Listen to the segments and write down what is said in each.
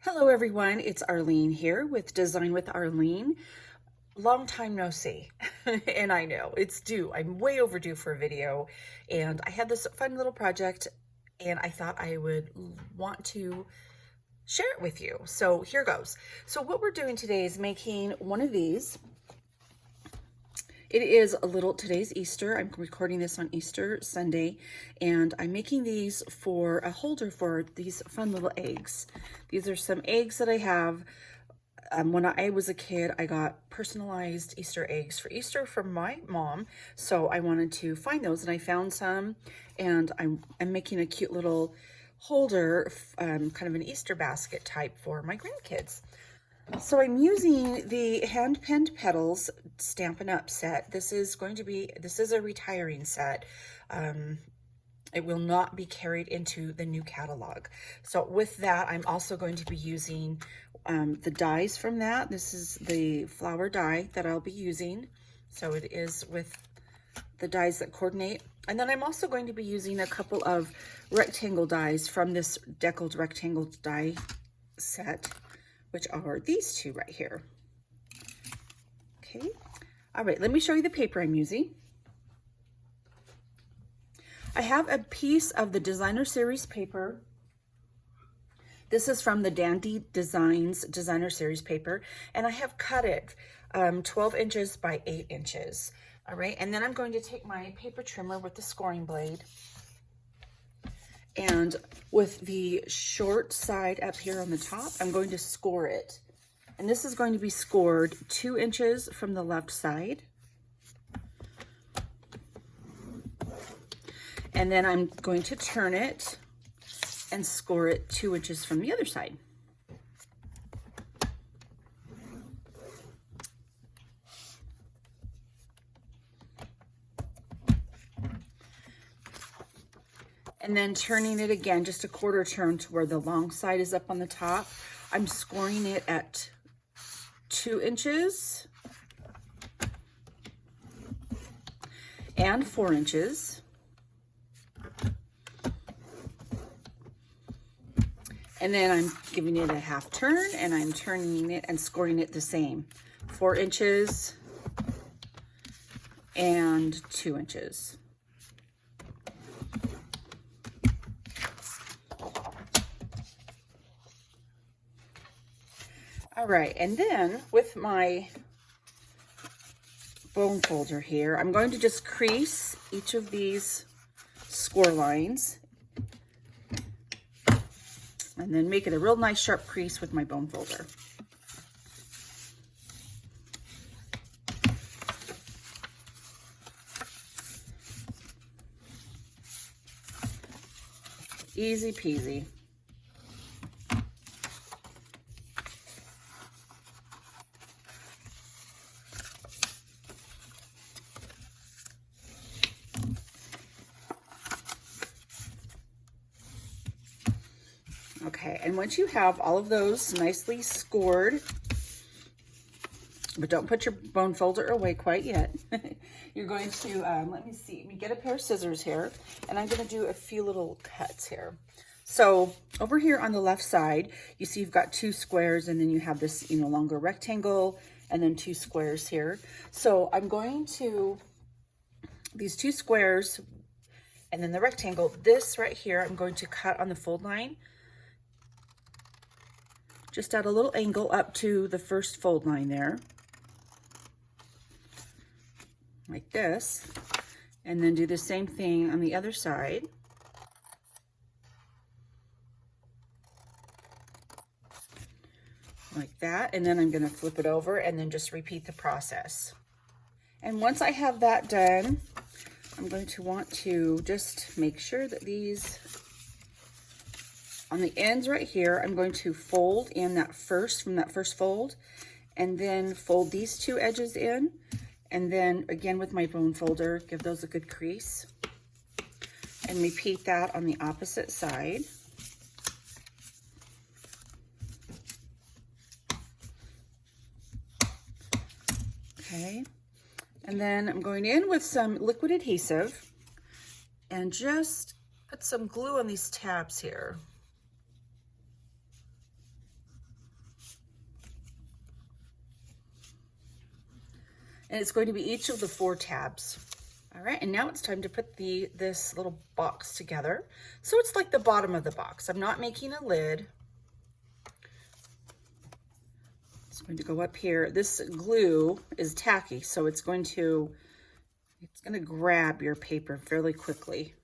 Hello everyone, it's Arlene here with Design with Arlene. Long time no see, and I know it's due. I'm way overdue for a video, and I had this fun little project, and I thought I would want to share it with you. So here goes. So what we're doing today is making one of these. It is today's Easter. I'm recording this on Easter Sunday, and I'm making these for a holder for these fun little eggs. These are some eggs that I have. When I was a kid, I got personalized Easter eggs for Easter from my mom, so I wanted to find those, and I found some, and I'm making a cute little holder, kind of an Easter basket type for my grandkids. So I'm using the Hand Pinned Petals Stampin' Up set. This is a retiring set. It will not be carried into the new catalog. So with that, I'm also going to be using the dies from that. This is the flower die that I'll be using. So it is with the dies that coordinate. And then I'm also going to be using a couple of rectangle dies from this Deckled Rectangle die set, which are these two right here. Okay. All right, let me show you the paper I'm using. I have a piece of the Designer Series paper. This is from the Dandy Designs Designer Series paper, and I have cut it 12 inches by 8 inches. All right, and then I'm going to take my paper trimmer with the scoring blade, and with the short side up here on the top, I'm going to score it. And this is going to be scored 2 inches from the left side. And then I'm going to turn it and score it 2 inches from the other side. And then turning it again, just a quarter turn to where the long side is up on the top. I'm scoring it at 2 inches and 4 inches. And then I'm giving it a half turn, and I'm turning it and scoring it the same. 4 inches and 2 inches. All right, and then with my bone folder here, I'm going to just crease each of these score lines and then make it a real nice sharp crease with my bone folder. Easy peasy. Okay, and once you have all of those nicely scored, but don't put your bone folder away quite yet, you're going to, let me get a pair of scissors here, and I'm gonna do a few little cuts here. So over here on the left side, you see you've got 2 squares, and then you have this, longer rectangle, and then 2 squares here. So I'm going to, these 2 squares, and then the rectangle, this right here, I'm going to cut on the fold line, just at a little angle up to the first fold line there, like this, and then do the same thing on the other side. Like that, and then I'm gonna flip it over and then just repeat the process. And once I have that done, I'm going to want to just make sure that these, on the ends right here, I'm going to fold in from that first fold, and then fold these 2 edges in, and then again with my bone folder, give those a good crease, and repeat that on the opposite side. Okay, and then I'm going in with some liquid adhesive and just put some glue on these tabs here. And it's going to be each of the 4 tabs. All right, and now it's time to put this little box together. So it's like the bottom of the box. I'm not making a lid. It's going to go up here. This glue is tacky, so it's going to grab your paper fairly quickly.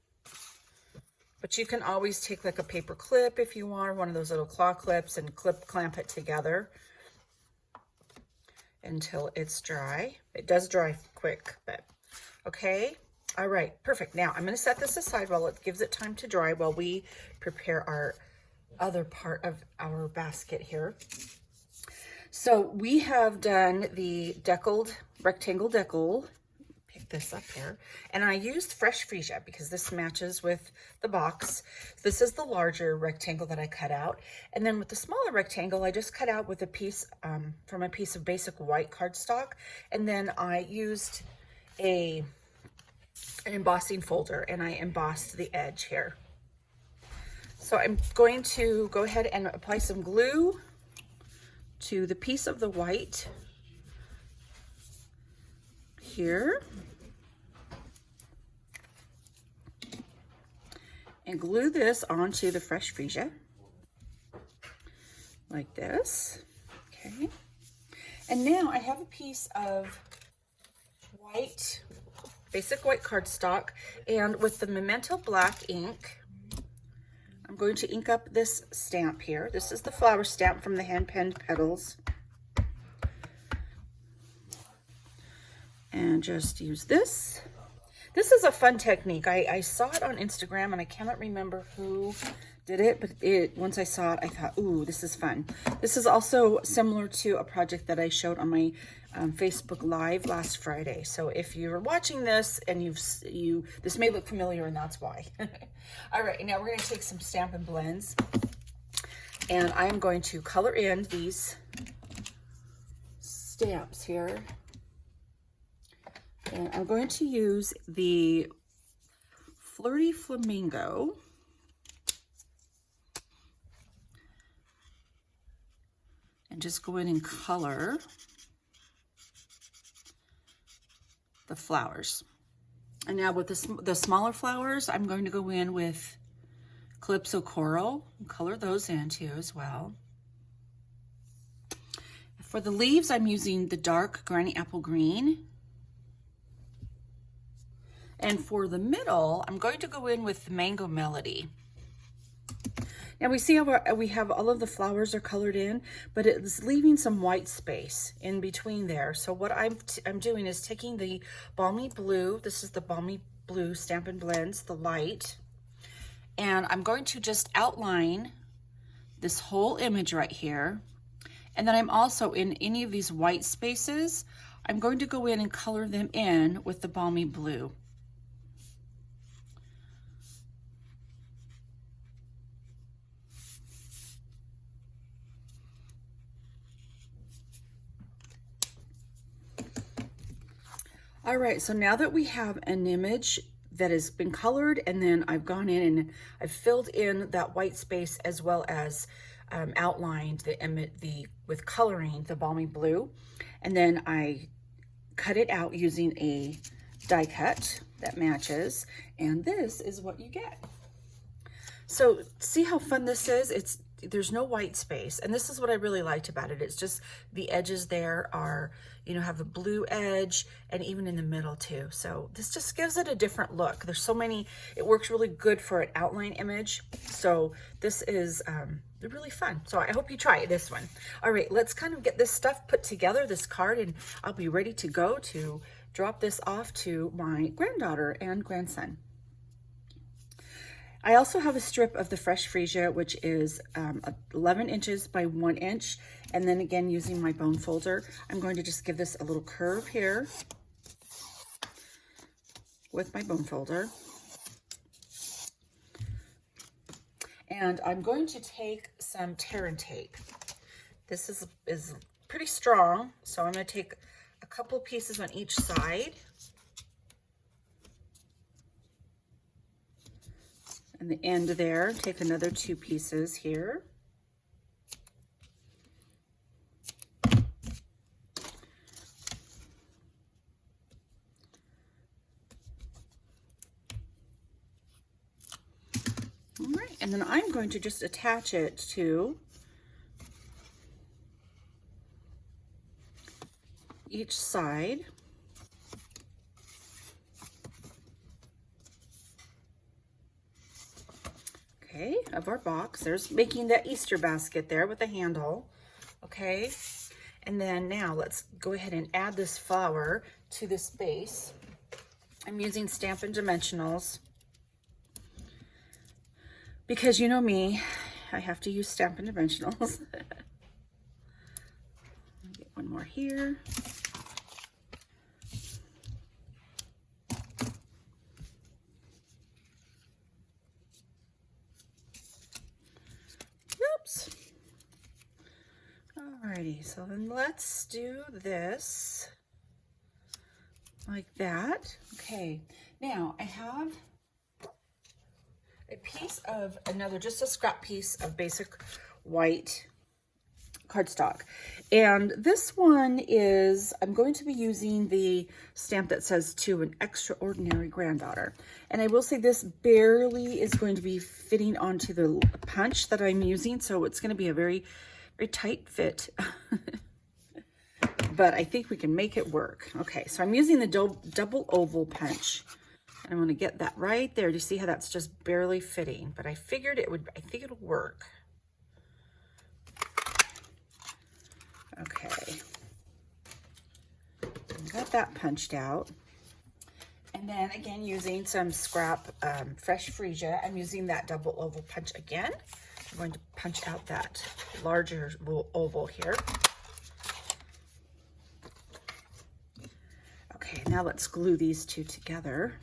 But you can always take like a paper clip if you want, or one of those little claw clips, and clamp it together until it's dry. It does dry quick, but okay. All right, perfect. Now I'm going to set this aside while it gives it time to dry while we prepare our other part of our basket here. So we have done the rectangle decal. Pick this up here. And I used fresh freesia because this matches with the box. This is the larger rectangle that I cut out. And then with the smaller rectangle, I just cut out with a piece from a piece of basic white cardstock. And then I used an embossing folder and I embossed the edge here. So I'm going to go ahead and apply some glue to the piece of the white here and glue this onto the fresh freesia like this. Okay, and now I have a piece of basic white cardstock, and with the Memento black ink, I'm going to ink up this stamp here. This is the flower stamp from the hand-penned petals. And just use this. This is a fun technique. I saw it on Instagram and I cannot remember who did it, but once I saw it, I thought, ooh, this is fun. This is also similar to a project that I showed on my Facebook Live last Friday. So if you're watching this and this may look familiar, and that's why. All right, now we're going to take some Stampin' Blends, and I'm going to color in these stamps here. And I'm going to use the Flirty Flamingo. And just go in and color the flowers. And now with the smaller flowers, I'm going to go in with Calypso Coral and color those in too as well. For the leaves, I'm using the dark Granny Apple Green. And for the middle, I'm going to go in with the Mango Melody. Now we see how we have all of the flowers are colored in, but it's leaving some white space in between there. So what I'm doing is taking the Balmy Blue, this is the Balmy Blue Stampin' Blends, the light, and I'm going to just outline this whole image right here. And then I'm also, in any of these white spaces, I'm going to go in and color them in with the Balmy Blue. All right, so now that we have an image that has been colored, and then I've gone in and I've filled in that white space as well as outlined with coloring the Balmy Blue, and then I cut it out using a die cut that matches, and this is what you get. So see how fun this is? There's no white space, and this is what I really liked about it. It's just the edges there are, have a blue edge, and even in the middle too. So this just gives it a different look. There's so many, it works really good for an outline image. So this is really fun. So I hope you try this one. All right, let's kind of get this stuff put together, this card, and I'll be ready to go to drop this off to my granddaughter and grandson. I also have a strip of the Fresh Freesia, which is 11 inches by 1 inch. And then again, using my bone folder, I'm going to just give this a little curve here with my bone folder. And I'm going to take some Tear and Tape. This is pretty strong, so I'm going to take a couple pieces on each side. And the end there, take another 2 pieces here. And then I'm going to just attach it to each side. Okay, of our box. There's making that Easter basket there with the handle. Okay, and then now let's go ahead and add this flower to this base. I'm using Stampin' Dimensionals because you know me, I have to use Stampin' Dimensionals. Get one more here. Oops. Alrighty, so then let's do this like that. Okay, now I have a piece of just a scrap piece of basic white cardstock. And this one is, I'm going to be using the stamp that says to an extraordinary granddaughter. And I will say this barely is going to be fitting onto the punch that I'm using. So it's going to be a very, very tight fit. But I think we can make it work. Okay, so I'm using the double oval punch. And I'm going to get that right there. Do you see how that's just barely fitting? But I figured it would, I think it'll work. Okay, got that punched out. And then again, using some scrap fresh freesia, I'm using that double oval punch again. I'm going to punch out that larger oval here. Okay, now let's glue these two together.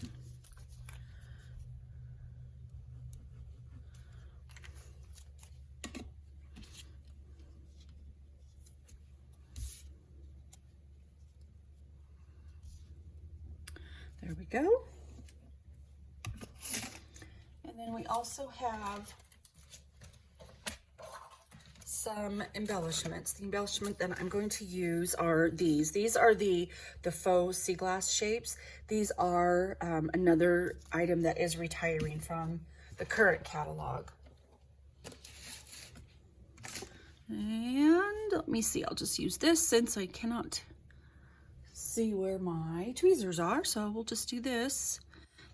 There we go. And then we also have some embellishments. The embellishment that I'm going to use are these. These are the faux sea glass shapes. These are another item that is retiring from the current catalog. And let me see, I'll just use this since I cannot see where my tweezers are, so we'll just do this.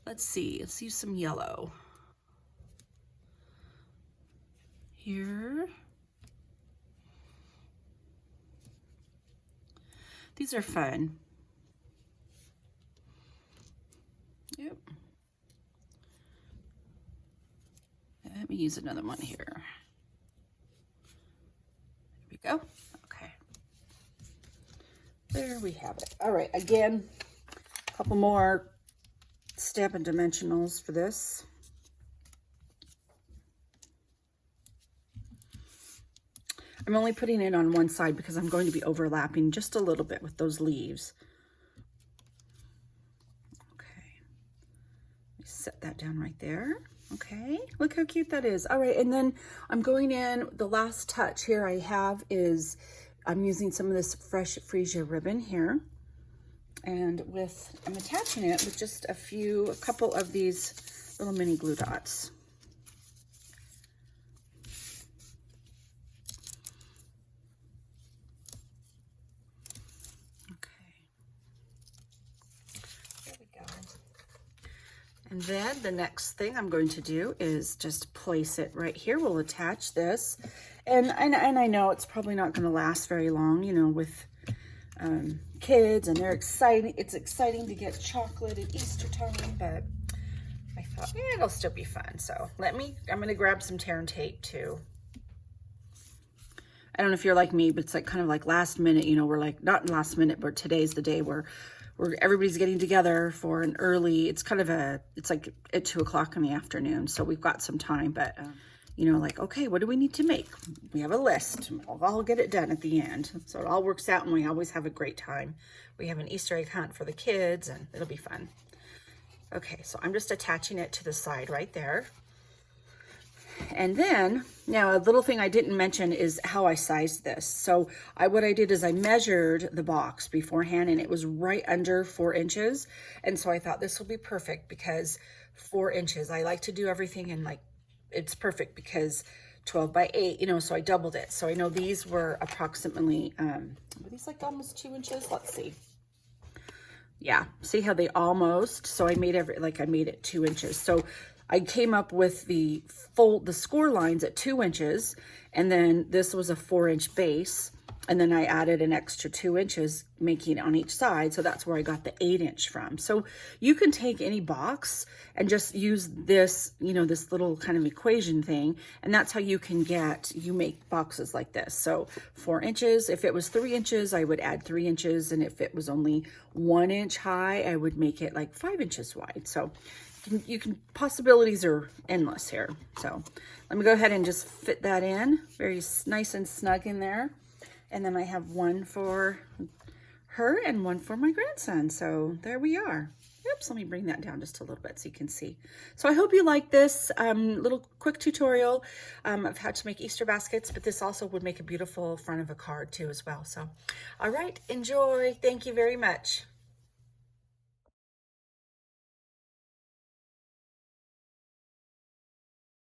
Let's see, let's use some yellow here. These are fun. Yep. Let me use another one here. There we go. There we have it. All right, again, a couple more Stampin' Dimensionals for this. I'm only putting it on one side because I'm going to be overlapping just a little bit with those leaves. Okay, let me set that down right there. Okay, look how cute that is. All right, and then I'm going in, the last touch here I have is I'm using some of this fresh freesia ribbon here, and I'm attaching it with just a couple of these little mini glue dots. Okay, there we go. And then the next thing I'm going to do is just place it right here. We'll attach this. And I know it's probably not going to last very long, you know, with kids, and it's exciting to get chocolate at Easter time, but I thought, yeah, it'll still be fun. So I'm going to grab some tear and tape too. I don't know if you're like me, but it's like kind of like last minute, you know, we're like, not last minute, but today's the day where everybody's getting together for an early, it's like at 2 o'clock in the afternoon. So we've got some time, but you know, like, okay, what do we need to make? We have a list. I'll get it done at the end. So it all works out and we always have a great time. We have an Easter egg hunt for the kids and it'll be fun. Okay, so I'm just attaching it to the side right there. And then, now a little thing I didn't mention is how I sized this. So what I did is I measured the box beforehand and it was right under 4 inches. And so I thought this will be perfect because 4 inches, I like to do everything in like it's perfect because 12 by 8, you know, so I doubled it. So I know these were approximately, were these like almost 2 inches? Let's see. Yeah, see how they almost, so I made I made it 2 inches. So I came up with the score lines at 2 inches, and then this was a 4-inch base. And then I added an extra 2 inches, making it on each side. So that's where I got the 8-inch from. So you can take any box and just use this, you know, this little kind of equation thing. And that's how you make boxes like this. So 4 inches, if it was 3 inches, I would add 3 inches. And if it was only 1 inch high, I would make it like 5 inches wide. So possibilities are endless here. So let me go ahead and just fit that in. Very nice and snug in there. And then I have one for her and one for my grandson. So there we are. Oops, let me bring that down just a little bit so you can see. So I hope you like this little quick tutorial of how to make Easter baskets, but this also would make a beautiful front of a card too as well. So, all right, enjoy. Thank you very much.